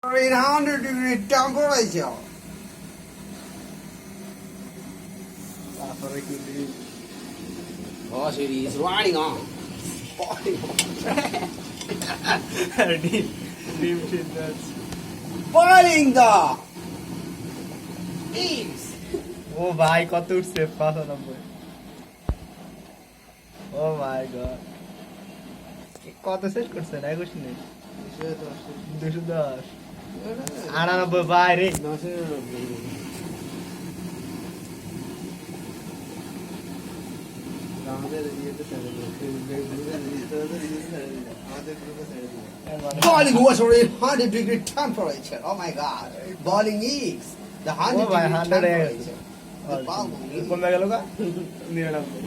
in 100-degree temperature. Oh, so it is running on. Boiling the eggs. ও ভাই কত উঠছে 95 ও মাই god কত set করছেন 21 নেই 210 98 ভাই রে Boiling water in 100-degree temperature. Oh my god. Boiling eggs. The 100-degree temperature. The bulb. কমে গেল গা 99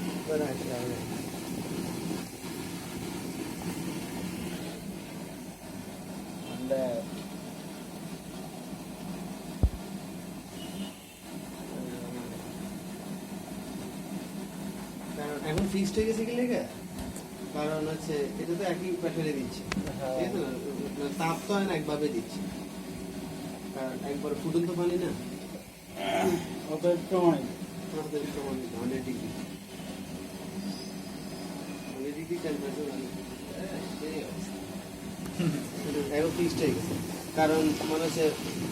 এখন ফিক্সড হয়ে গেছে কি লেগে কারণ হচ্ছে এটা তো একই প্যাটার্নে দিচ্ছে ঠিক আছে না তাপ তো হয় না একভাবে দিচ্ছে কারণ একবার ফুটন্ত পানি না অত প্রমাণিত 100 ডিগ্রি টেম্পারেচার এখন ফিক্সড হয়ে গেছে কারণ মানে হচ্ছে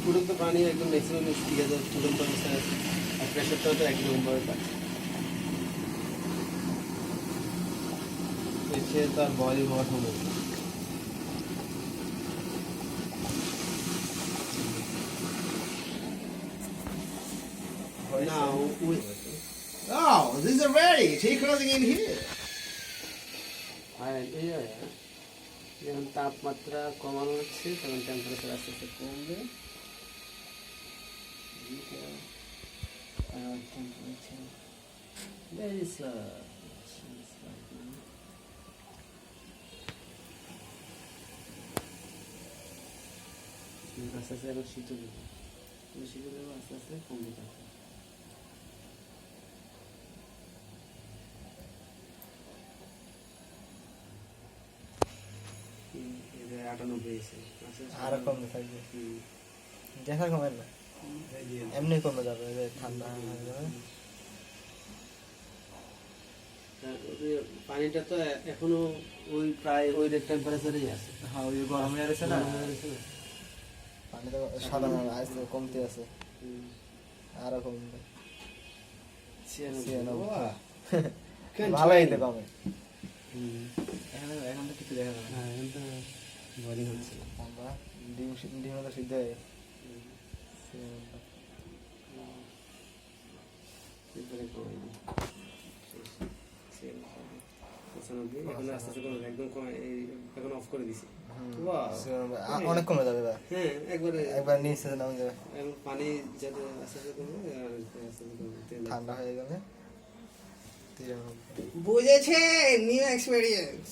ফুটন্ত পানি একদম ম্যাক্সিমাম ঠিক আছে ফুটন্ত অবস্থায় আছে আর প্রেশারটাও তো একদমভাবে পাচ্ছে সে তার বডি হওয়ার সম্ভব Now we. Oh, these are ready. Take everything in here. আর যখন তাপমাত্রা কমানো হচ্ছে তখন টেম্পারেচার আস্তে আস্তে কমবে ভেরি স্লো আস্তে আস্তে এখন শীত দেবো শীত দেবো আস্তে আস্তে কমবে থাকবে আর কমে থাকবে দেখা কমে না এমনি কমে যাবে যে ঠান্ডা হয়ে যাবে পানিটা তো এখনো ওই প্রায় ওই টেম্পারেচারেই আছে হ্যাঁ ওই গরম হয়ে গেছে না পানি তো সাধারণ আসছে কমতে আছে আরো কমবে ভালোই তো কমে এখন তো কিছু দেখা যাবে না এখন তো বোরিং হচ্ছে আমরা ডিম তো সিদ্ধ হয়ে অনেক কমে যাবে হ্যাঁ একবার নিচে নামে যাবে পানি যাতে আস্তে আস্তে কমবে ঠান্ডা হয়ে যাবে বুঝেছে নিউ এক্সপেরিয়েন্স